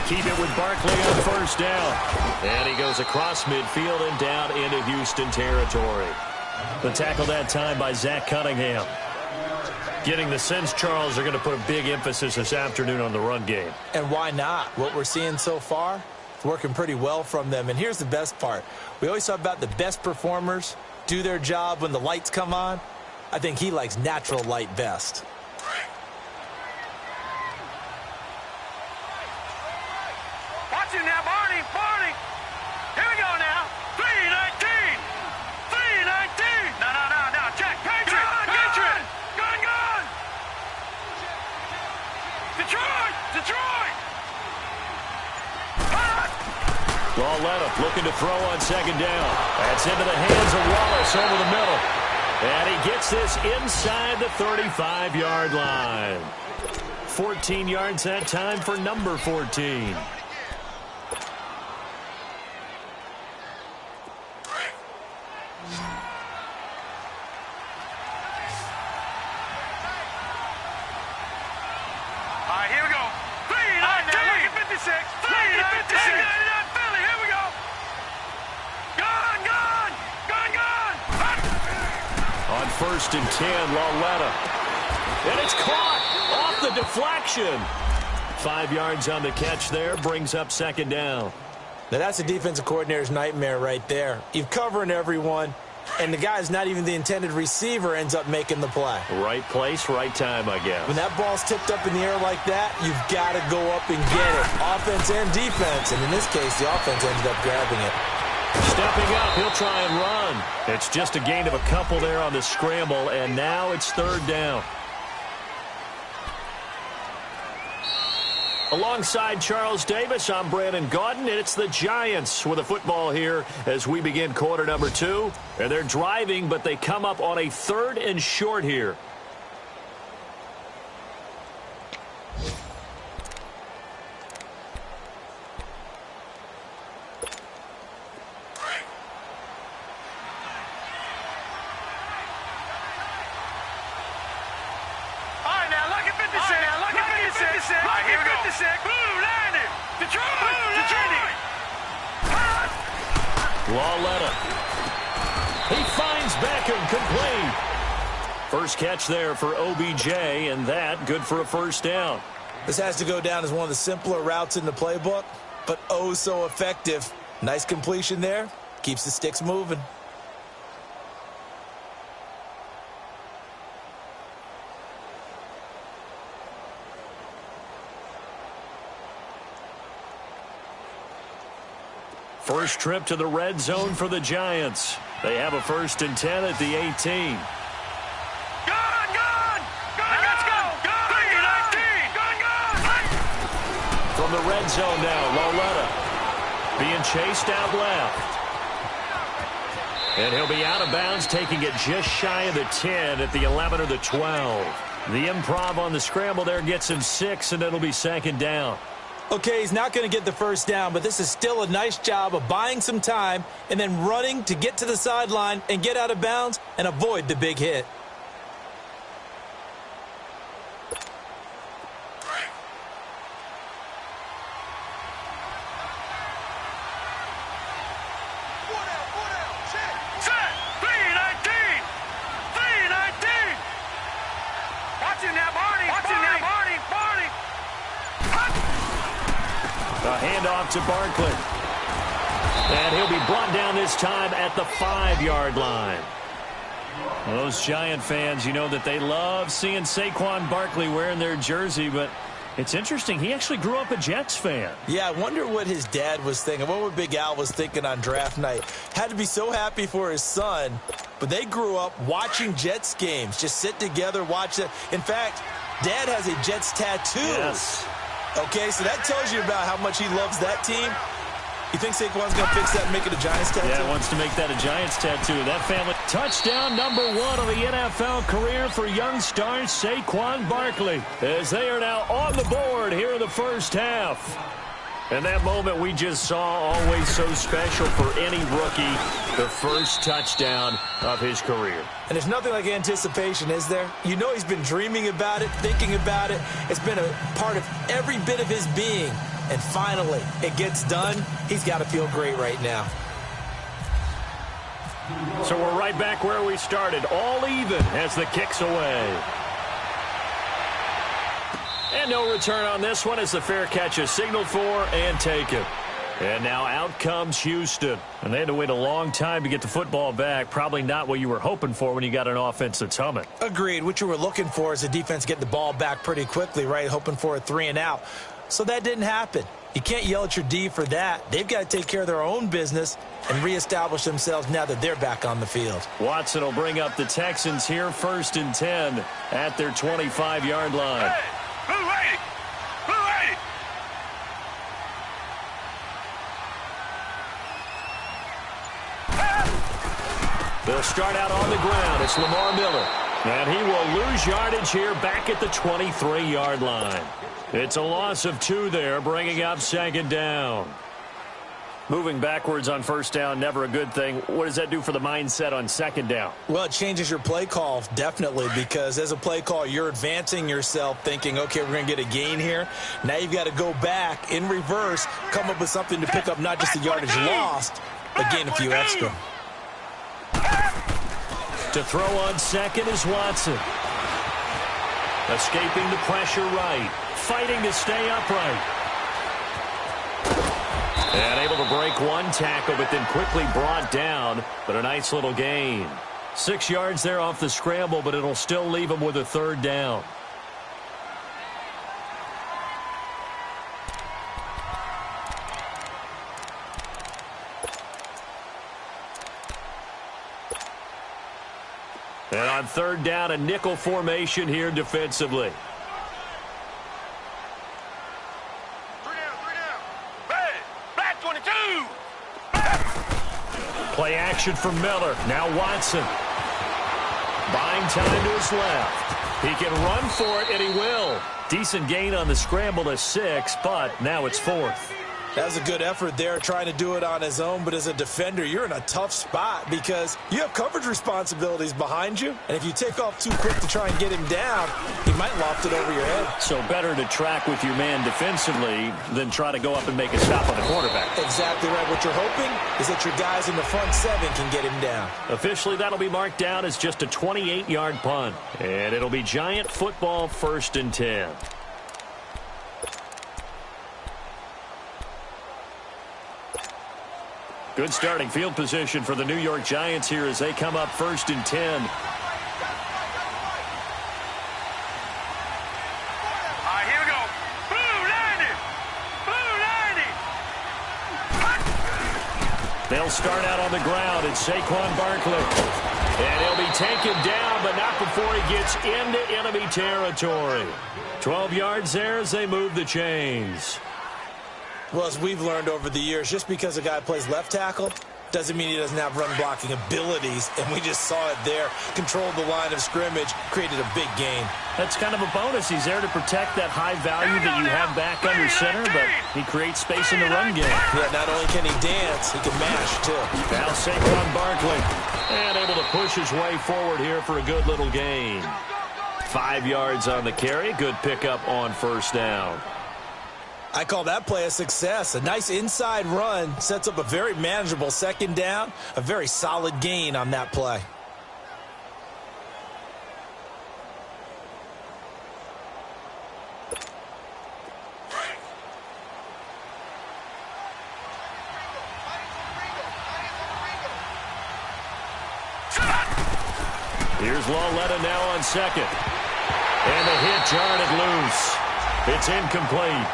keep it with Barkley on first down. And he goes across midfield and down into Houston territory. The tackle that time by Zach Cunningham. Getting the sense, Charles, they're going to put a big emphasis this afternoon on the run game. And why not? What we're seeing so far, it's working pretty well from them. And here's the best part. We always talk about the best performers do their job when the lights come on. I think he likes natural light best. Watch it now, Barney. Here we go now. 319. 319. No. Jack, Patriot. Gun. Detroit. Lauletta looking to throw on second down. That's into the hands of Wallace over the middle. And he gets this inside the 35-yard line. 14 yards that time for number 14. First and 10, Lauletta. And it's caught off the deflection. 5 yards on the catch there, brings up second down. Now that's a defensive coordinator's nightmare right there. You're covering everyone, and the guy's not even the intended receiver ends up making the play. Right place, right time, I guess. When that ball's tipped up in the air like that, you've got to go up and get it. Offense and defense, and in this case, the offense ended up grabbing it. Stepping up, he'll try and run. It's just a gain of a couple there on the scramble, and now it's third down. Alongside Charles Davis, I'm Brandon Gaudin, and it's the Giants with a football here as we begin quarter number 2. And they're driving, but they come up on a 3rd and short here. Lauletta. He finds Beckham complete. First catch there for OBJ, and that good for a first down. This has to go down as one of the simpler routes in the playbook, but oh so effective. Nice completion there. Keeps the sticks moving. First trip to the red zone for the Giants. They have a 1st and 10 at the 18. Let's go! 319! From the red zone now, Lauletta being chased out left. And he'll be out of bounds, taking it just shy of the 10 at the 11 or the 12. The improv on the scramble there gets him 6, and it'll be second down. Okay, he's not going to get the first down, but this is still a nice job of buying some time and then running to get to the sideline and get out of bounds and avoid the big hit. Handoff to Barkley. And he'll be brought down this time at the 5-yard line. Those Giant fans, you know that they love seeing Saquon Barkley wearing their jersey, but it's interesting. He actually grew up a Jets fan. Yeah, I wonder what his dad was thinking. What Big Al was thinking on draft night. Had to be so happy for his son, but they grew up watching Jets games. Just sit together, watch it. In fact, Dad has a Jets tattoo. Yes. Okay, so that tells you about how much he loves that team. You think Saquon's going to fix that and make it a Giants tattoo? Yeah, wants to make that a Giants tattoo. That family. Touchdown number 1 of the NFL career for young star Saquon Barkley, as they are now on the board here in the first half. And that moment we just saw, always so special for any rookie, the first touchdown of his career. And there's nothing like anticipation, is there? You know he's been dreaming about it, thinking about it. It's been a part of every bit of his being. and finally it gets done. He's got to feel great right now. So we're right back where we started, all even as the kick's away. And no return on this one as the fair catch is signaled for and taken. And now out comes Houston. And they had to wait a long time to get the football back. Probably not what you were hoping for when you got an offense that's humming. Agreed. What you were looking for is the defense getting the ball back pretty quickly, right? Hoping for a 3 and out. So that didn't happen. You can't yell at your D for that. They've got to take care of their own business and reestablish themselves now that they're back on the field. Watson will bring up the Texans here, 1st and 10 at their 25-yard line. Hey, who ready? Who ready? They'll start out on the ground. It's Lamar Miller. And he will lose yardage here back at the 23-yard line. It's a loss of 2 there, bringing up 2nd down. Moving backwards on 1st down, never a good thing. What does that do for the mindset on 2nd down? Well, it changes your play call, definitely, because as a play call, you're advancing yourself thinking, okay, we're going to get a gain here. Now you've got to go back in reverse, come up with something to pick up not just the yardage lost, but gain a few extra. To throw on 2nd is Watson. Escaping the pressure right. Fighting to stay upright. And able to break 1 tackle, but then quickly brought down. But a nice little gain. 6 yards there off the scramble, but it'll still leave him with a 3rd down. And on 3rd down, a nickel formation here defensively. 3 down. Ready. Black 22. Play action from Miller. Now Watson. Buying time to his left. He can run for it, and he will. Decent gain on the scramble to 6, but now it's 4th. That was a good effort there, trying to do it on his own. But as a defender, you're in a tough spot because you have coverage responsibilities behind you. And if you take off too quick to try and get him down, he might loft it over your head. So better to track with your man defensively than try to go up and make a stop on the quarterback. Exactly right. What you're hoping is that your guys in the front 7 can get him down. Officially, that'll be marked down as just a 28-yard punt. And it'll be Giant football, 1st and 10. Good starting field position for the New York Giants here as they come up 1st and 10. All right, here we go. Blue 90. Blue 90. They'll start out on the ground. It's Saquon Barkley. And he'll be taken down, but not before he gets into enemy territory. 12 yards there as they move the chains. Well, as we've learned over the years, just because a guy plays left tackle doesn't mean he doesn't have run-blocking abilities, and we just saw it there. Controlled the line of scrimmage, created a big gain. That's kind of a bonus. He's there to protect that high value that you have back under center, but he creates space in the run game. Yeah, not only can he dance, he can mash, too. Now Saquon Barkley, and able to push his way forward here for a good little gain. 5 yards on the carry. Good pickup on 1st down. I call that play a success. A nice inside run sets up a very manageable 2nd down. A very solid gain on that play. Here's Lawletta now on 2nd. And the hit jarred it loose. It's incomplete.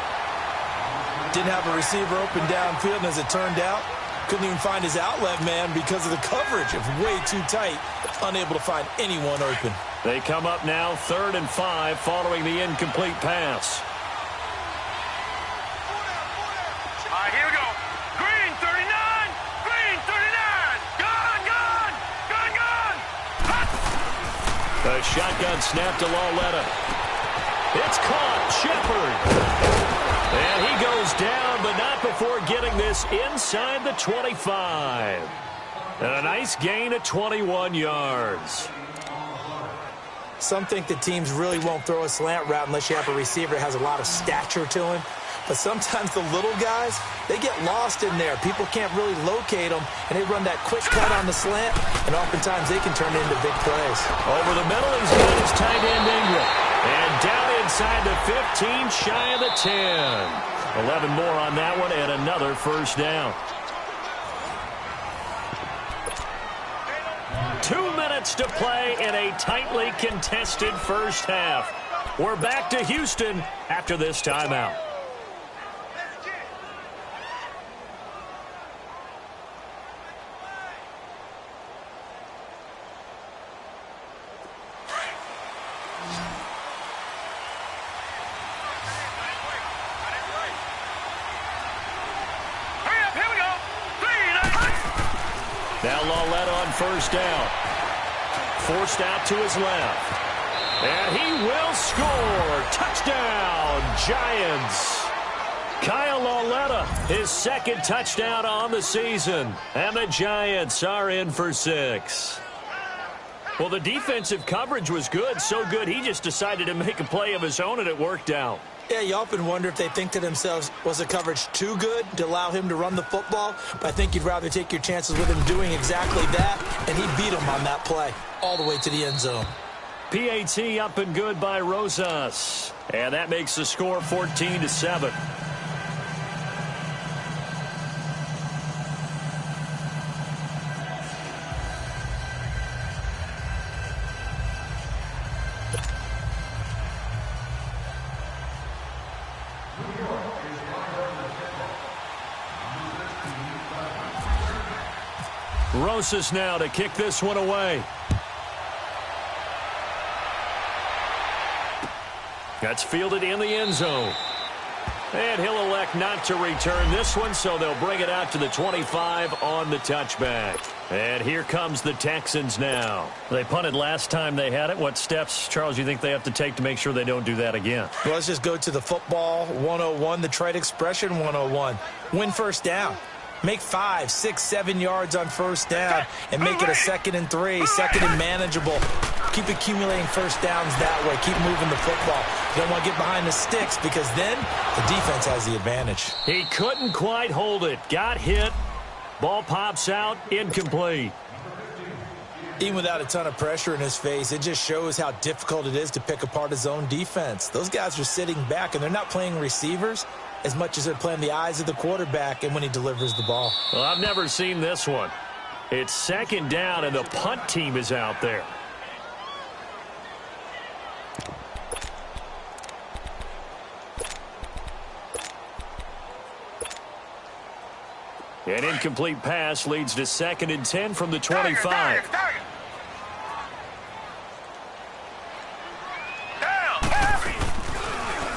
Didn't have a receiver open downfield, and as it turned out, couldn't even find his outlet man because of the coverage. It was way too tight, unable to find anyone open. They come up now 3rd and 5 following the incomplete pass. All right, here we go. Green 39. Green 39. Gun. A shotgun snap to Lawletta. It's caught. Shepard. And he goes down, but not before getting this inside the 25. And a nice gain of 21 yards. Some think the teams really won't throw a slant route unless you have a receiver that has a lot of stature to him. But sometimes the little guys, they get lost in there. People can't really locate them, and they run that quick cut on the slant, and oftentimes they can turn it into big plays. Over the middle, he's got his tight end Ingram. And down inside the 15, shy of the 10. 11 more on that one, and another first down. 2 minutes to play in a tightly contested first half. We're back to Houston after this timeout. Now Lauletta on first down. Forced out to his left. And he will score. Touchdown, Giants. Kyle Lauletta, his second touchdown on the season. And the Giants are in for 6. Well, the defensive coverage was good. So good, he just decided to make a play of his own, and it worked out. Yeah, you often wonder if they think to themselves, was the coverage too good to allow him to run the football? But I think you'd rather take your chances with him doing exactly that, and he beat him on that play all the way to the end zone. PAT up and good by Rosas. And that makes the score 14-7. Rosas now to kick this one away. That's fielded in the end zone. And he'll elect not to return this one, so they'll bring it out to the 25 on the touchback. And here comes the Texans now. They punted last time they had it. What steps, Charles, you think they have to take to make sure they don't do that again? Well, let's just go to the football 101, the trade expression 101. Win first down. Make 5, 6, 7 yards on first down and make it a 2nd and 3, 2nd and manageable. Keep accumulating first downs that way. Keep moving the football. You don't want to get behind the sticks because then the defense has the advantage. He couldn't quite hold it. Got hit. Ball pops out. Incomplete. Even without a ton of pressure in his face, it just shows how difficult it is to pick apart his own defense. Those guys are sitting back, and they're not playing receivers as much as they're playing the eyes of the quarterback and when he delivers the ball. Well, I've never seen this one. It's 2nd down, and the punt team is out there. An incomplete pass leads to 2nd and 10 from the 25.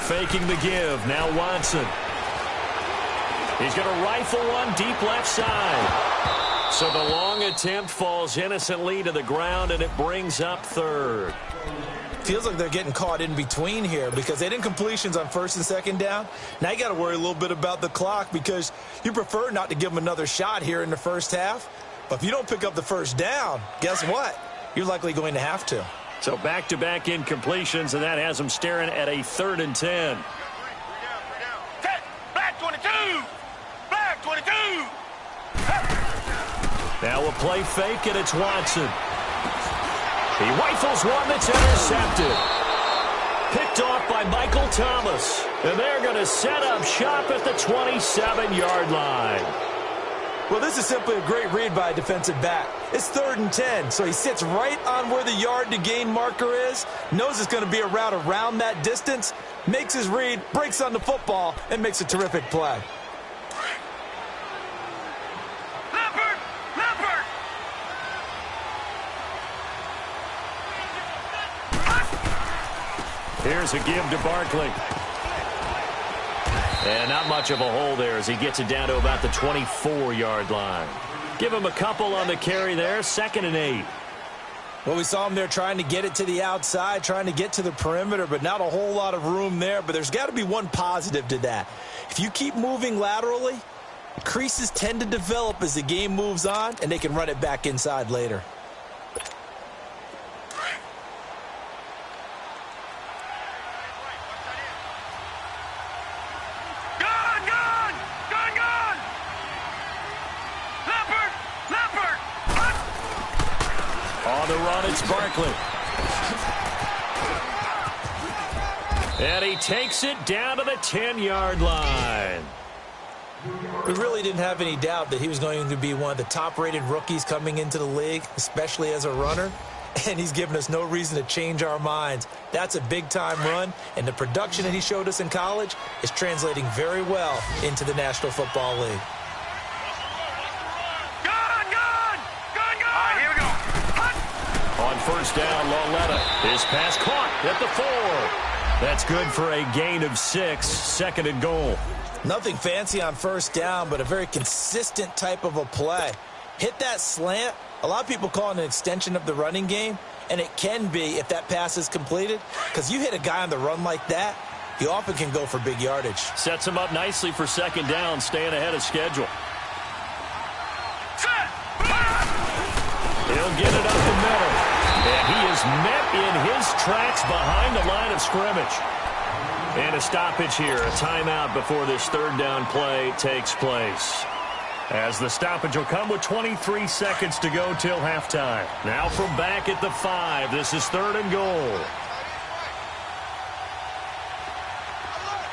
Faking the give. Now Watson. He's going to rifle one deep left side. So the long attempt falls innocently to the ground, and it brings up 3rd. Feels like they're getting caught in between here because they didn't completions on 1st and 2nd down. Now you got to worry a little bit about the clock because you prefer not to give them another shot here in the first half. But if you don't pick up the first down, guess what? You're likely going to have to. So back-to-back incompletions, and that has them staring at a 3rd and 10. Black 22! Black 22! Now a play fake, and it's Watson. He rifles one that's intercepted. Picked off by Michael Thomas. And they're going to set up shop at the 27-yard line. Well, this is simply a great read by a defensive back. It's 3rd and 10, so he sits right on where the yard-to-gain marker is, knows it's going to be a route around that distance, makes his read, breaks on the football, and makes a terrific play. Here's a give to Barkley. And not much of a hole there as he gets it down to about the 24-yard line. Give him a couple on the carry there, 2nd and 8. Well, we saw him there trying to get it to the outside, trying to get to the perimeter, but not a whole lot of room there. But there's got to be one positive to that. If you keep moving laterally, creases tend to develop as the game moves on, and they can run it back inside later. On the run, it's Barkley. And he takes it down to the 10-yard line. We really didn't have any doubt that he was going to be one of the top-rated rookies coming into the league, especially as a runner. And he's given us no reason to change our minds. That's a big-time run, and the production that he showed us in college is translating very well into the National Football League. On first down, Loletta. His pass caught at the 4. That's good for a gain of 6, second and goal. Nothing fancy on first down, but a very consistent type of a play. Hit that slant. A lot of people call it an extension of the running game, and it can be if that pass is completed, because you hit a guy on the run like that, he often can go for big yardage. Sets him up nicely for second down, staying ahead of schedule. He'll get it up the middle. And he is met in his tracks behind the line of scrimmage. And a stoppage here, a timeout before this third down play takes place. As the stoppage will come with 23 seconds to go till halftime. Now from back at the 5, this is third and goal.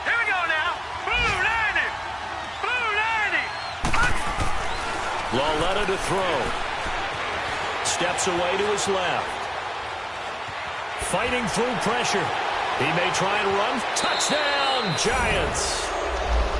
Here we go now. Blue 90. Blue 90. Loletta to throw. Steps away to his left. Fighting through pressure. He may try and run. Touchdown, Giants.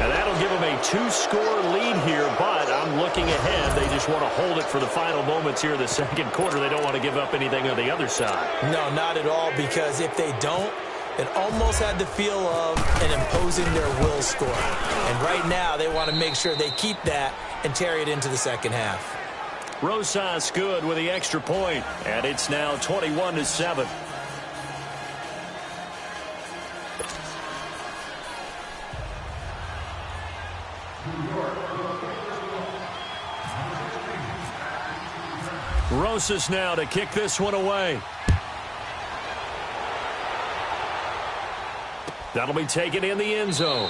And that'll give them a 2-score lead here, but I'm looking ahead. They just want to hold it for the final moments here in the second quarter. They don't want to give up anything on the other side. No, not at all, because if they don't, it almost had the feel of an imposing their will score. And right now, they want to make sure they keep that and carry it into the second half. Rosas good with the extra point, and it's now 21-7. Rosas now to kick this one away. That'll be taken in the end zone.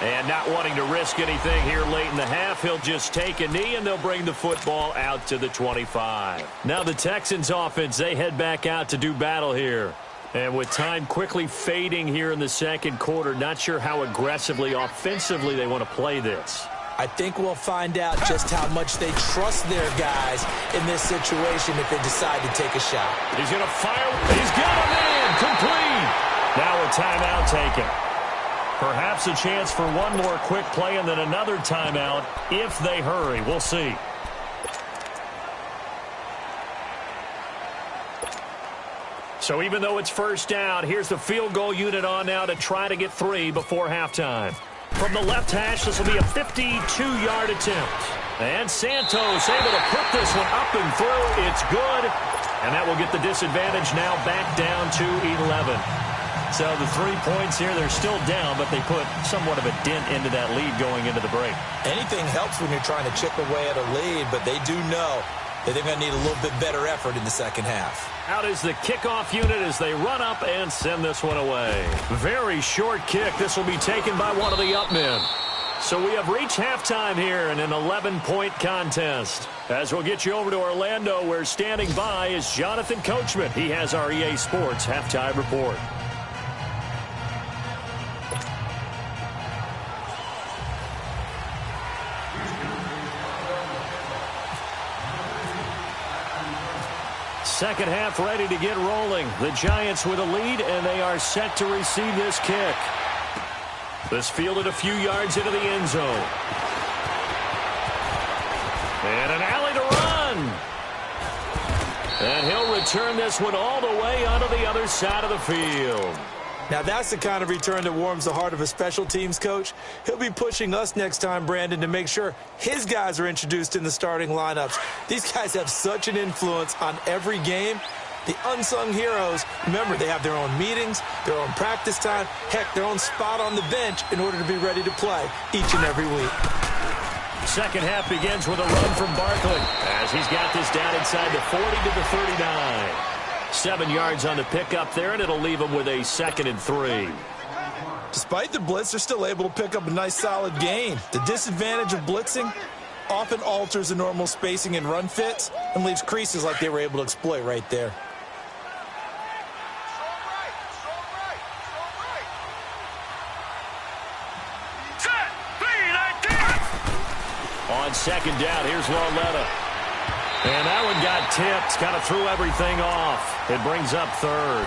And not wanting to risk anything here late in the half, he'll just take a knee, and they'll bring the football out to the 25. Now the Texans offense, they head back out to do battle here. And with time quickly fading here in the second quarter, not sure how aggressively, offensively they want to play this. I think we'll find out just how much they trust their guys in this situation if they decide to take a shot. He's going to fire. He's got a man. Complete. Now a timeout taken. Perhaps a chance for one more quick play and then another timeout if they hurry. We'll see. So even though it's first down, here's the field goal unit on now to try to get 3 before halftime. From the left hash, this will be a 52-yard attempt. And Santos able to put this one up and through. It's good. And that will get the disadvantage now back down to 11. So the 3 points here, they're still down, but they put somewhat of a dent into that lead going into the break. Anything helps when you're trying to chip away at a lead, but they do know that they're going to need a little bit better effort in the second half. Out is the kickoff unit as they run up and send this one away. Very short kick. This will be taken by one of the up men. So we have reached halftime here in an 11-point contest. As we'll get you over to Orlando, where standing by is Jonathan Coachman. He has our EA Sports halftime report. Second half ready to get rolling. The Giants with a lead, and they are set to receive this kick. This fielded a few yards into the end zone. And an alley to run. And he'll return this one all the way onto the other side of the field. Now, that's the kind of return that warms the heart of a special teams coach. He'll be pushing us next time, Brandon, to make sure his guys are introduced in the starting lineups. These guys have such an influence on every game. The unsung heroes, remember, they have their own meetings, their own practice time, heck, their own spot on the bench in order to be ready to play each and every week. Second half begins with a run from Barkley as he's got this down inside the 40 to the 39. 7 yards on the pickup there, and it'll leave them with a 2nd and 3. Despite the blitz, they're still able to pick up a nice solid gain. The disadvantage of blitzing, often alters the normal spacing and run fits and leaves creases like they were able to exploit right there. On second down, here's Lauletta. And that one got tipped, kind of threw everything off. It brings up third.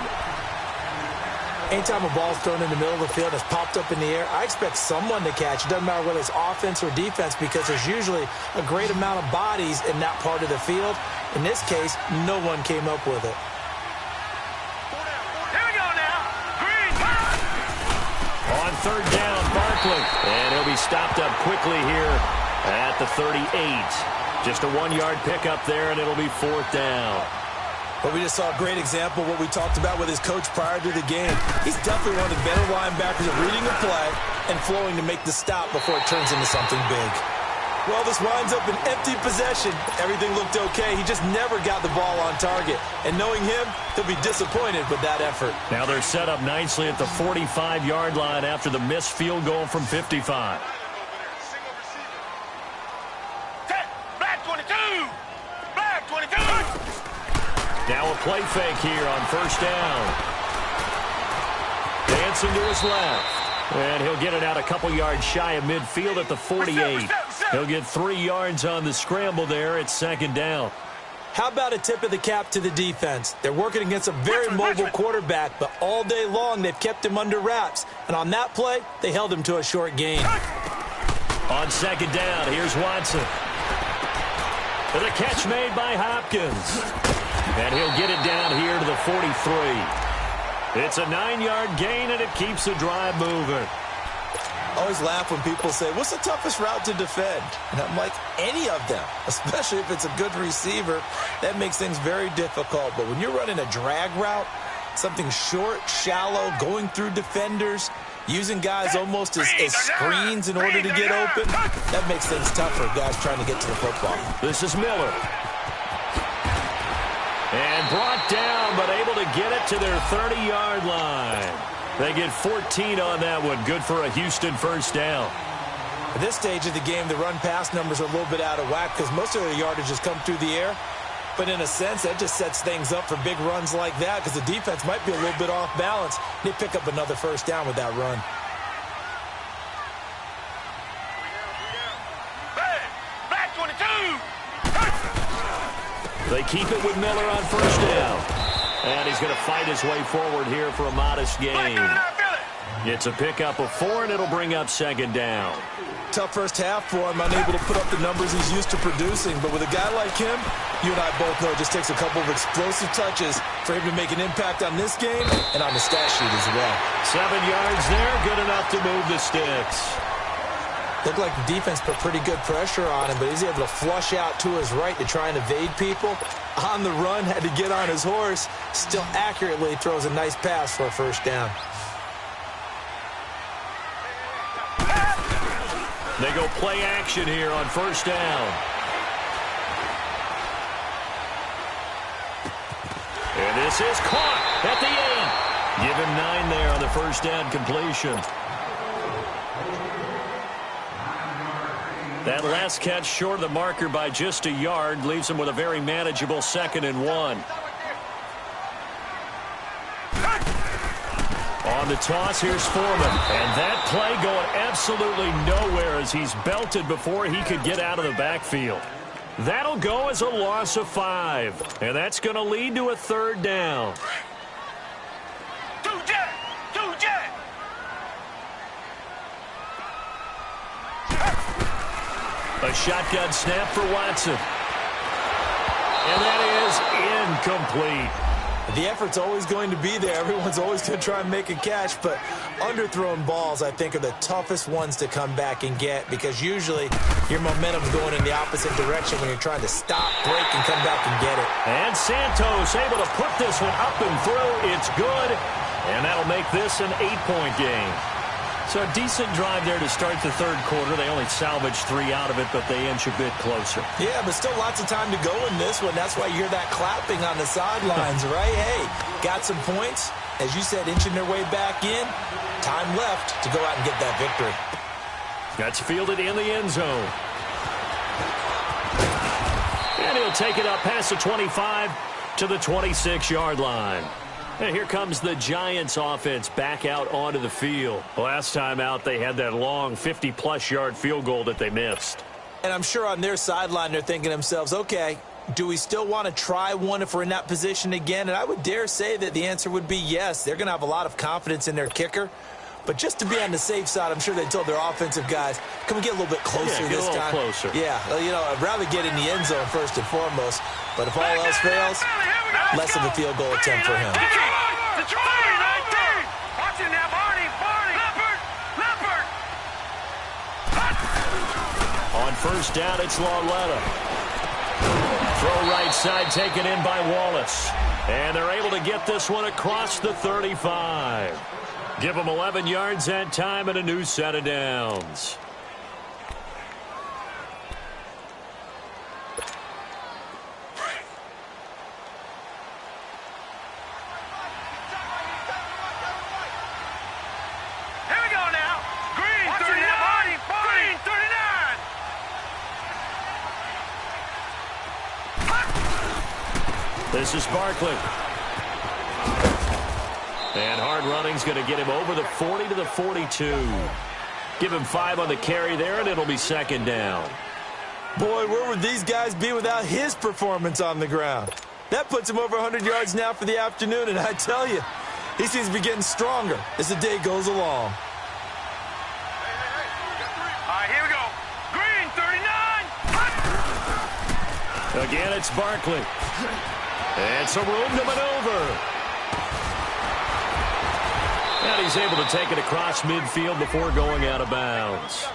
Anytime a ball's thrown in the middle of the field and it's popped up in the air, I expect someone to catch. It doesn't matter whether it's offense or defense because there's usually a great amount of bodies in that part of the field. In this case, no one came up with it. Here we go now. Green, On third down, Barkley. And he'll be stopped up quickly here at the 38. Just a 1-yard pickup there, and it'll be fourth down. But we just saw a great example of what we talked about with his coach prior to the game. He's definitely one of the better linebackers at reading a play and flowing to make the stop before it turns into something big. Well, this winds up an empty possession. Everything looked okay. He just never got the ball on target. And knowing him, he'll be disappointed with that effort. Now they're set up nicely at the 45-yard line after the missed field goal from 55. Now a play fake here on first down. Dancing to his left. And he'll get it out a couple yards shy of midfield at the 48. He'll get 3 yards on the scramble there at second down. How about a tip of the cap to the defense? They're working against a very mobile quarterback, but all day long they've kept him under wraps. And on that play, they held him to a short gain. On second down, here's Watson. And a catch made by Hopkins. And he'll get it down here to the 43. It's a 9-yard gain, and it keeps the drive moving. I always laugh when people say, what's the toughest route to defend? And I'm like, any of them, especially if it's a good receiver. That makes things very difficult. But when you're running a drag route, something short, shallow, going through defenders, using guys almost as screens in order to get open, that makes things tougher, guys trying to get to the football. This is Miller. And brought down, but able to get it to their 30-yard line. They get 14 on that one. Good for a Houston first down. At this stage of the game, the run-pass numbers are a little bit out of whack because most of their yardage has come through the air. But in a sense, that just sets things up for big runs like that because the defense might be a little bit off balance. They pick up another first down with that run. Black 22. They keep it with Miller on first down. And he's going to fight his way forward here for a modest gain. It's a pickup of 4, and it'll bring up second down. Tough first half for him, unable to put up the numbers he's used to producing. But with a guy like him, you and I both know it just takes a couple of explosive touches for him to make an impact on this game and on the stat sheet as well. 7 yards there, good enough to move the sticks. Looked like the defense put pretty good pressure on him, but he's able to flush out to his right to try and evade people. On the run, had to get on his horse. Still accurately throws a nice pass for a first down. They go play action here on first down. And this is caught at the 8. Give him 9 there on the first down completion. That last catch short of the marker by just a yard leaves him with a very manageable 2nd and 1. On the toss, here's Foreman. And that play going absolutely nowhere as he's belted before he could get out of the backfield. That'll go as a loss of 5. And that's going to lead to a 3rd down. Two jet. A shotgun snap for Watson. And that is incomplete. The effort's always going to be there. Everyone's always going to try and make a catch, but underthrown balls, I think, are the toughest ones to come back and get because usually your momentum's going in the opposite direction when you're trying to stop, break, and come back and get it. And Santos able to put this one up and through. It's good, and that'll make this an 8-point game. So a decent drive there to start the 3rd quarter. They only salvaged 3 out of it, but they inch a bit closer. Yeah, but still lots of time to go in this one. That's why you hear that clapping on the sidelines, right? Hey, got some points. As you said, inching their way back in. Time left to go out and get that victory. That's fielded in the end zone. And he'll take it up past the 25 to the 26-yard line. And here comes the Giants offense back out onto the field. Last time out, they had that long 50-plus yard field goal that they missed. And I'm sure on their sideline, they're thinking to themselves, okay, do we still want to try one if we're in that position again? And I would dare say that the answer would be yes. They're going to have a lot of confidence in their kicker. But just to be on the safe side, I'm sure they told their offensive guys, can we get a little bit closer this time? Closer. Yeah, you know, I'd rather get in the end zone first and foremost. But if all else fails, less of a field goal attempt for him. On first down, it's Lauletta. Throw right side taken in by Wallace. And they're able to get this one across the 35. Give them 11 yards that time and a new set of downs. Here we go now. Green 39. Green 39. This is Barkley. And hard running's going to get him over the 40 to the 42. Give him 5 on the carry there, and it'll be second down. Boy, where would these guys be without his performance on the ground? That puts him over 100 yards now for the afternoon, and I tell you, he seems to be getting stronger as the day goes along. All right, here we go. Green 39. Again, it's Barkley. And some room to maneuver. And he's able to take it across midfield before going out of bounds.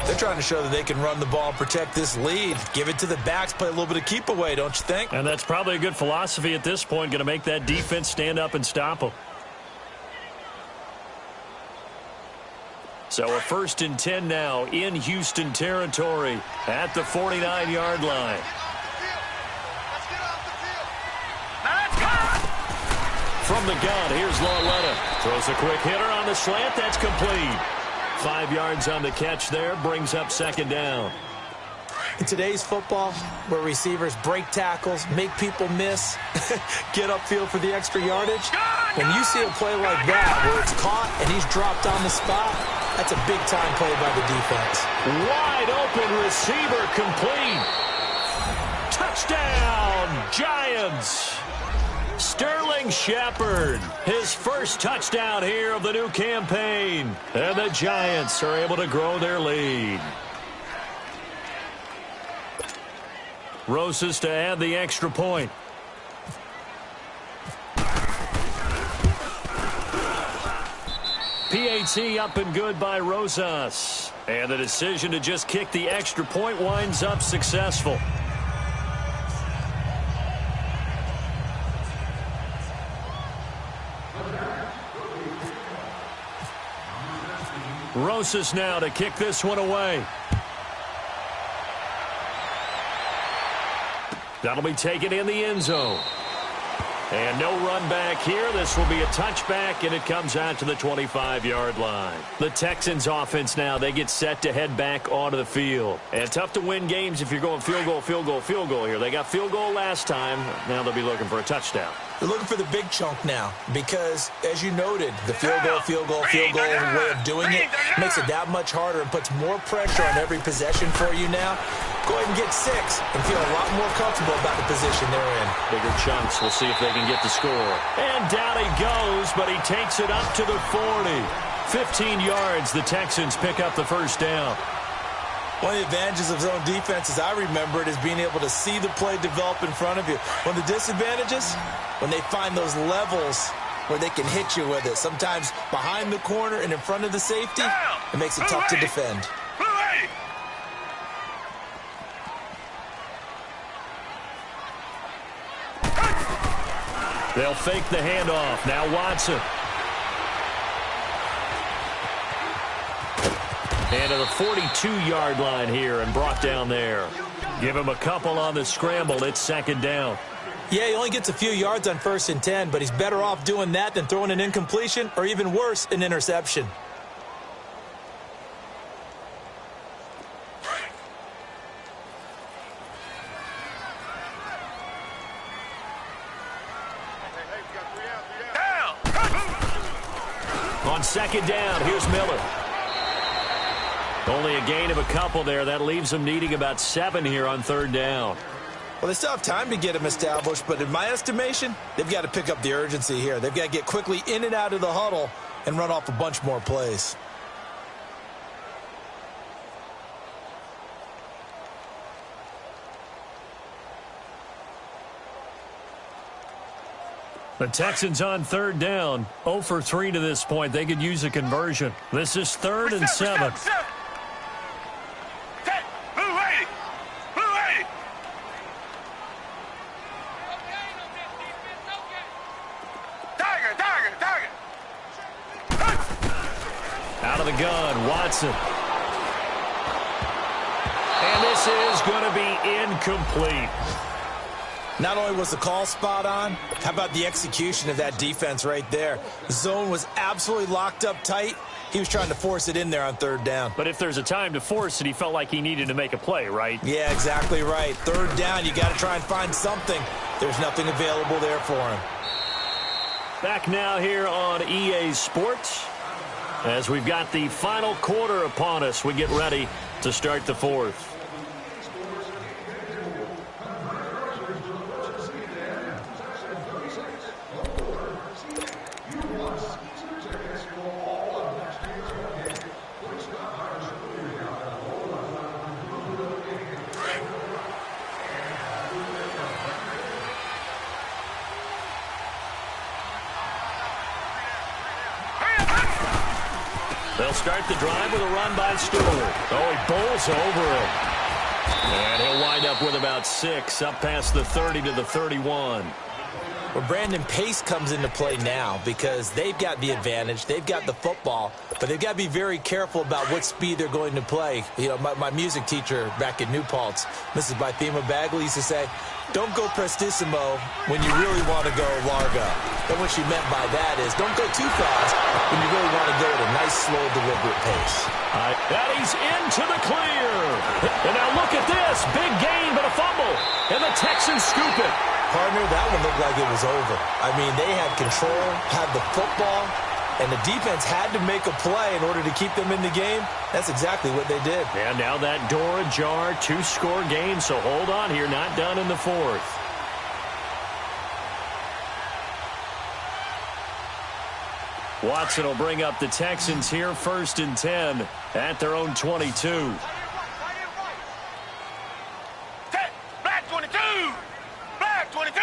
They're trying to show that they can run the ball and protect this lead. Give it to the backs, play a little bit of keep away, don't you think? And that's probably a good philosophy at this point, going to make that defense stand up and stop them. So a 1st and 10 now in Houston territory at the 49-yard line. From the gun, here's Lauletta. Throws a quick hitter on the slant. That's complete. 5 yards on the catch there. Brings up second down. In today's football, where receivers break tackles, make people miss, get upfield for the extra yardage, when you see a play like that where it's caught and he's dropped on the spot, that's a big-time play by the defense. Wide open receiver complete. Touchdown, Giants. Sterling Shepard, his first touchdown here of the new campaign. And the Giants are able to grow their lead. Rosas to add the extra point. PAT up and good by Rosas. And the decision to just kick the extra point winds up successful. Rosas now to kick this one away. That'll be taken in the end zone. And no run back here. This will be a touchback, and it comes out to the 25-yard line. The Texans offense now, they get set to head back onto the field. And tough to win games if you're going field goal, field goal, field goal here. They got field goal last time. Now they'll be looking for a touchdown. They're looking for the big chunk now because, as you noted, the field goal way of doing it makes it that much harder and puts more pressure on every possession for you now. Go ahead and get 6 and feel a lot more comfortable about the position they're in. Bigger chunks. We'll see if they can get the score. And down he goes, but he takes it up to the 40. 15 yards, the Texans pick up the first down. One of the advantages of zone defense, as I remember it, is being able to see the play develop in front of you. One of the disadvantages, when they find those levels where they can hit you with it, sometimes behind the corner and in front of the safety, it makes it tough to defend. They'll fake the handoff. Now Watson. And to the 42-yard line here and brought down there. Give him a couple on the scramble. It's second down. Yeah, he only gets a few yards on 1st and 10, but he's better off doing that than throwing an incompletion or even worse, an interception. On second down, here's Miller. Only a gain of a couple there. That leaves them needing about 7 here on third down. Well, they still have time to get him established, but in my estimation, they've got to pick up the urgency here. They've got to get quickly in and out of the huddle and run off a bunch more plays. The Texans on third down, 0 for 3 to this point. They could use a conversion. This is 3rd and 7. Out of the gun, Watson. And this is going to be incomplete. Not only was the call spot on, how about the execution of that defense right there? The zone was absolutely locked up tight. He was trying to force it in there on third down. But if there's a time to force it, he felt like he needed to make a play, right? Yeah, exactly right. Third down, you got to try and find something. There's nothing available there for him. Back now here on EA Sports. As we've got the final quarter upon us, we get ready to start the fourth. They'll start the drive with a run by Stewart. Oh, he bowls over him. And he'll wind up with about 6, up past the 30 to the 31. Well, Brandon, pace comes into play now because they've got the advantage. They've got the football, but they've got to be very careful about what speed they're going to play. You know, my music teacher back at New Paltz, Mrs. Bythema Bagley, used to say, don't go prestissimo when you really want to go largo. And what she meant by that is don't go too fast when you really want to go at a nice, slow, deliberate pace. And he's into the clear. And now look at this. Big gain, but a fumble. And the Texans scoop it. Partner, that one looked like it was over. I mean, they had control, had the football, and the defense had to make a play in order to keep them in the game. That's exactly what they did. And now that door ajar, 2-score game, so hold on here, not done in the fourth. Watson will bring up the Texans here, 1st and 10 at their own 22. Black 22! Black 22!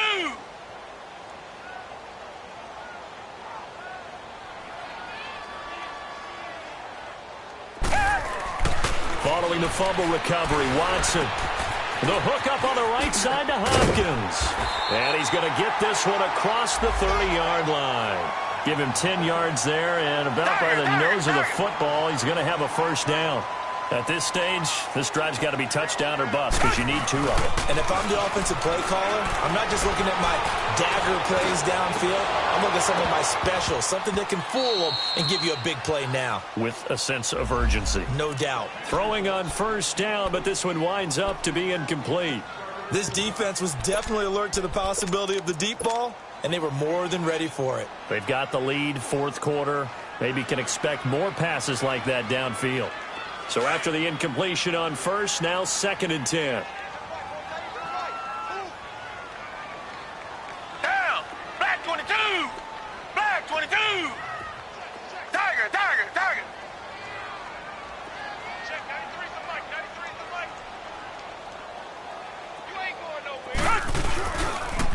Following the fumble recovery, Watson. The hook up on the right side to Hopkins. And he's going to get this one across the 30-yard line. Give him 10 yards there, and about by the nose of the football, he's going to have a first down. At this stage, this drive's got to be touchdown or bust because you need 2 of them. And if I'm the offensive play caller, I'm not just looking at my dagger plays downfield. I'm looking at some of my specials, something that can fool them and give you a big play now. With a sense of urgency. No doubt. Throwing on first down, but this one winds up to be incomplete. This defense was definitely alert to the possibility of the deep ball, and they were more than ready for it. They've got the lead, fourth quarter. Maybe can expect more passes like that downfield. So after the incompletion on first, now 2nd and 10. Down! Black 22! Black 22! Tiger, Tiger, Tiger! Check 93's the mic, 93's the mic. You ain't going nowhere.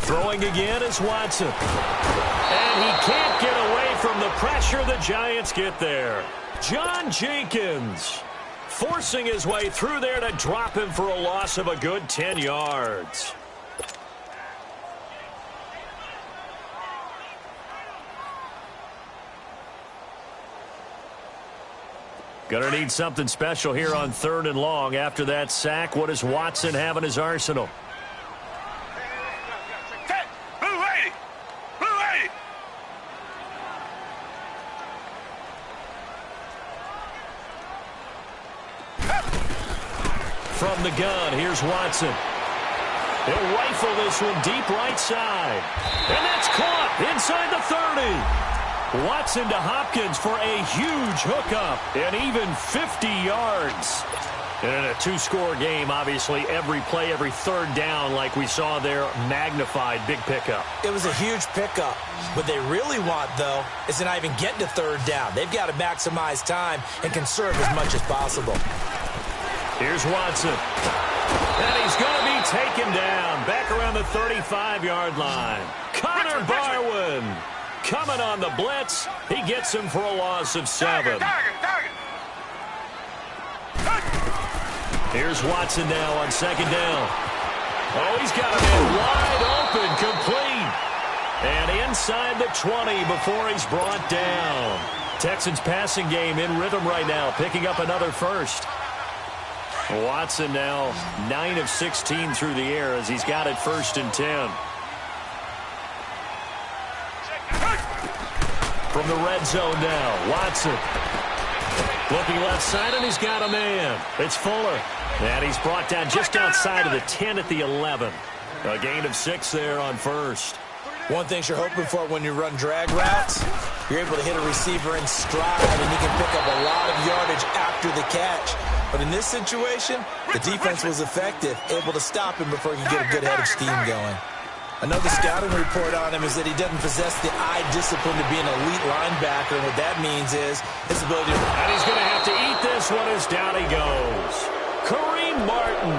Throwing again is Watson. And he can't get away from the pressure. The Giants get there. John Jenkins forcing his way through there to drop him for a loss of a good 10 yards. Gonna need something special here on 3rd and long. After that sack, what does Watson have in his arsenal? From the gun, here's Watson. He'll rifle this one deep right side. And that's caught inside the 30. Watson to Hopkins for a huge hookup and even 50 yards. And in a two-score game, obviously, every play, every third down, like we saw there, magnified, big pickup. It was a huge pickup. What they really want, though, is to not even get to third down. They've got to maximize time and conserve as much as possible. Here's Watson. And he's going to be taken down back around the 35-yard line. Connor Barwin coming on the blitz. He gets him for a loss of 7. Here's Watson now on second down. Oh, he's got him in wide open, complete. And inside the 20 before he's brought down. Texans passing game in rhythm right now, picking up another first. Watson now 9 of 16 through the air as he's got it 1st and 10. From the red zone now, Watson. Looking left side, and he's got a man. It's Fuller. And he's brought down just outside of the 10 at the 11. A gain of 6 there on first. One thing you're hoping for when you run drag routes, you're able to hit a receiver in stride, and you can pick up a lot of yardage after the catch. But in this situation, the defense was effective, able to stop him before he could get a good head of steam going. Another scouting report on him is that he doesn't possess the eye discipline to be an elite linebacker, and what that means is his ability to... And he's going to have to eat this one as down he goes. Kareem Martin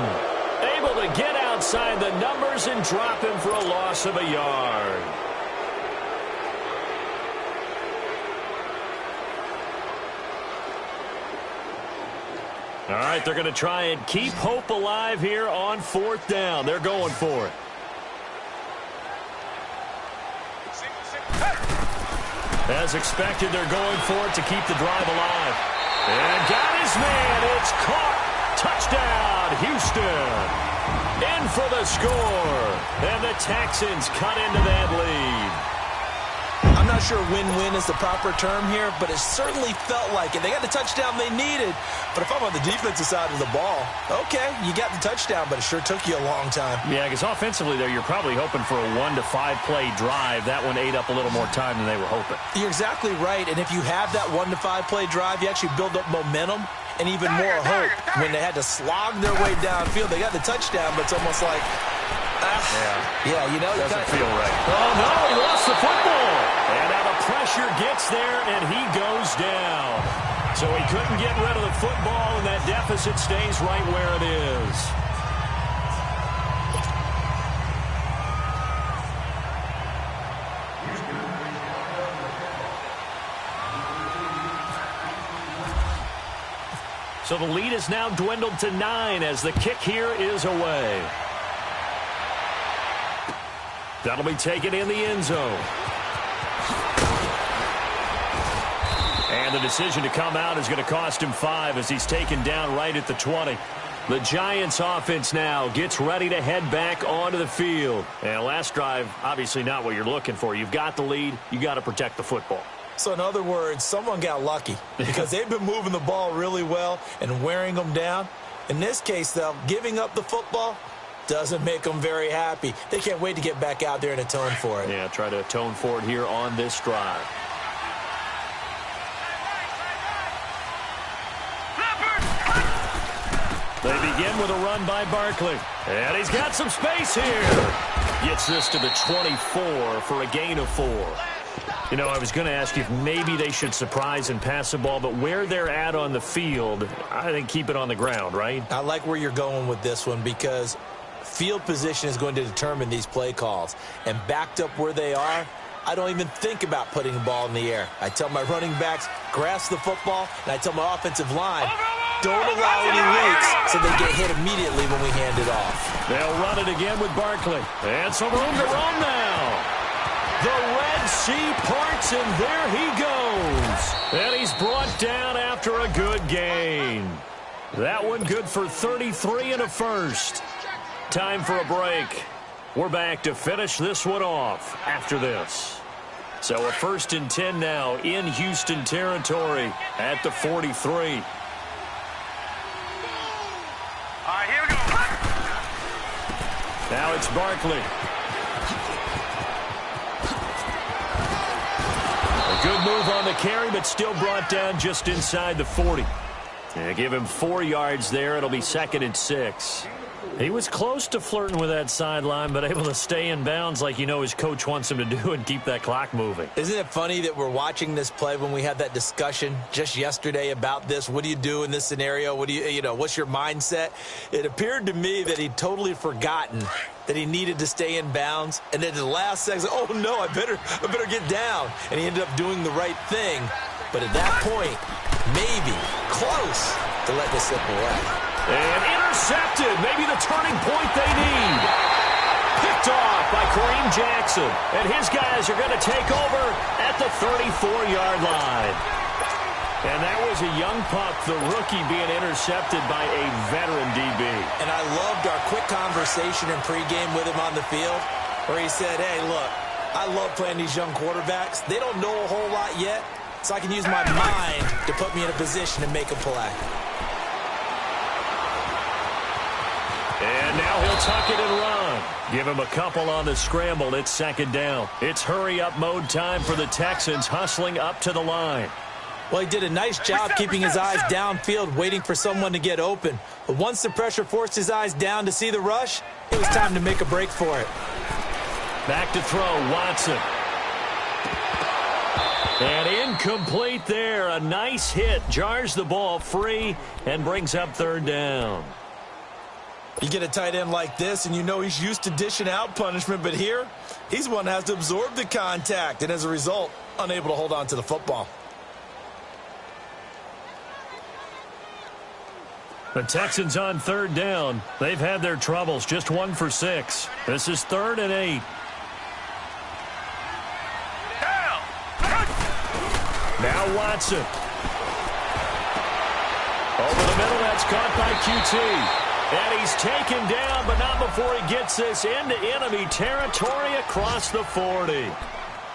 able to get outside the numbers and drop him for a loss of a yard. All right, they're going to try and keep hope alive here on 4th down. They're going for it. As expected, they're going for it to keep the drive alive. And got his man. It's caught. Touchdown, Houston. In for the score. And the Texans cut into that lead. I'm not sure win-win is the proper term here, but it certainly felt like it. They got the touchdown they needed. But if I'm on the defensive side of the ball, okay, you got the touchdown, but it sure took you a long time. Yeah, because offensively there, you're probably hoping for a 1 to 5 play drive. That one ate up a little more time than they were hoping. You're exactly right, and if you have that 1 to 5 play drive, you actually build up momentum and even more hope. When they had to slog their way downfield, they got the touchdown, but it's almost like, yeah, you know, doesn't feel right. Oh, no, he lost the football. And now the pressure gets there, and he goes down. So he couldn't get rid of the football, and that deficit stays right where it is. So the lead is now dwindled to 9 as the kick here is away. That'll be taken in the end zone. And the decision to come out is going to cost him 5 as he's taken down right at the 20. The Giants offense now gets ready to head back onto the field. And last drive, obviously not what you're looking for. You've got the lead. You got to protect the football. So in other words, someone got lucky because they've been moving the ball really well and wearing them down. In this case, though, giving up the football doesn't make them very happy. They can't wait to get back out there and atone for it. Yeah, try to atone for it here on this drive. They begin with a run by Barkley. And he's got some space here. Gets this to the 24 for a gain of 4. You know, I was going to ask you if maybe they should surprise and pass the ball, but where they're at on the field, I think keep it on the ground, right? I like where you're going with this one because field position is going to determine these play calls. And backed up where they are, I don't even think about putting the ball in the air. I tell my running backs, grasp the football, and I tell my offensive line, don't allow any leaks so they get hit immediately when we hand it off. They'll run it again with Barkley. And some room to roam now. The Red Sea parts, and there he goes. And he's brought down after a good gain. That one good for 33 and a first. Time for a break. We're back to finish this one off after this. So a 1st and 10 now in Houston territory at the 43. All right, here we go. Now it's Barkley. Good move on the carry, but still brought down just inside the 40. Yeah, give him 4 yards there. It'll be 2nd and 6. He was close to flirting with that sideline, but able to stay in bounds like his coach wants him to do and keep that clock moving. Isn't it funny that we're watching this play when we had that discussion just yesterday about this? What do you do in this scenario? What do what's your mindset? It appeared to me that he'd totally forgotten that he needed to stay in bounds, and then at the last second, oh no, I better get down. And he ended up doing the right thing. But at that point, maybe close to let this slip away. And intercepted, maybe the turning point they need. Picked off by Kareem Jackson. And his guys are going to take over at the 34-yard line. And that was a young pup, the rookie, being intercepted by a veteran DB. And I loved our quick conversation in pregame with him on the field, where he said, hey, look, I love playing these young quarterbacks. They don't know a whole lot yet, so I can use my mind to put me in a position to make a play. And now he'll tuck it and run. Give him a couple on the scramble. It's 2nd down. It's hurry-up mode time for the Texans, hustling up to the line. Well, he did a nice job keeping his eyes downfield, waiting for someone to get open. But once the pressure forced his eyes down to see the rush, it was time to make a break for it. Back to throw, Watson. And incomplete there. A nice hit. Jars the ball free and brings up 3rd down. You get a tight end like this, and he's used to dishing out punishment, but here, he's one that has to absorb the contact, and as a result, unable to hold on to the football. The Texans on 3rd down. They've had their troubles, just 1 for 6. This is 3rd and 8. Now Watson. Over the middle, that's caught by QT. And he's taken down, but not before he gets this into enemy territory across the 40.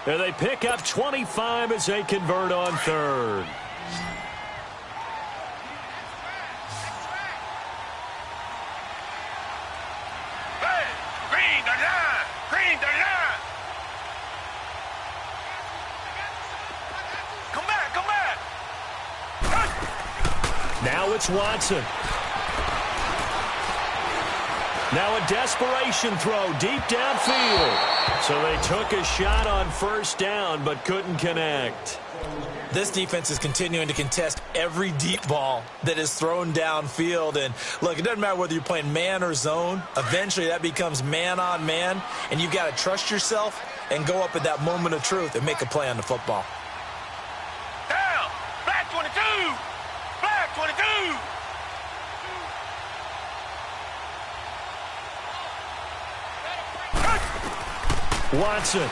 And they pick up 25 as they convert on 3rd. Hey, green 39! Green 39! Come back! Now it's Watson. Now a desperation throw deep downfield. So they took a shot on 1st down but couldn't connect. This defense is continuing to contest every deep ball that is thrown downfield. And look, it doesn't matter whether you're playing man or zone. Eventually that becomes man on man. And you've got to trust yourself and go up at that moment of truth and make a play on the football. Down! Black 22! Black 22! Watson.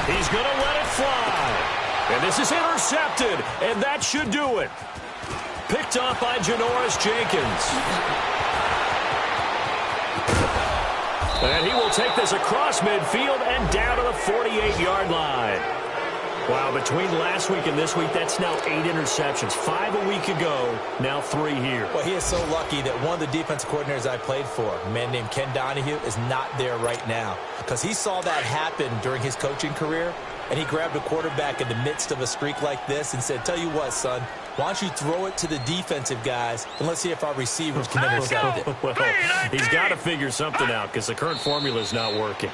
He's going to let it fly. And this is intercepted, and that should do it. Picked off by Janoris Jenkins. And he will take this across midfield and down to the 48-yard line. Wow, between last week and this week, that's now 8 interceptions. 5 a week ago, now 3 here. Well, he is so lucky that one of the defense coordinators I played for, a man named Ken Donahue, is not there right now. Because he saw that happen during his coaching career, and he grabbed a quarterback in the midst of a streak like this and said, tell you what, son, why don't you throw it to the defensive guys, and let's see if our receivers can intercept it. Well, he's got to figure something out because the current formula is not working.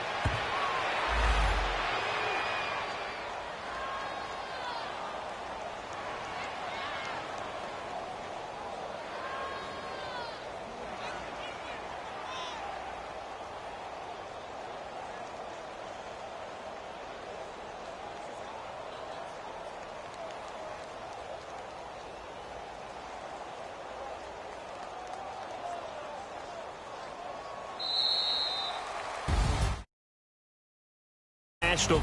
National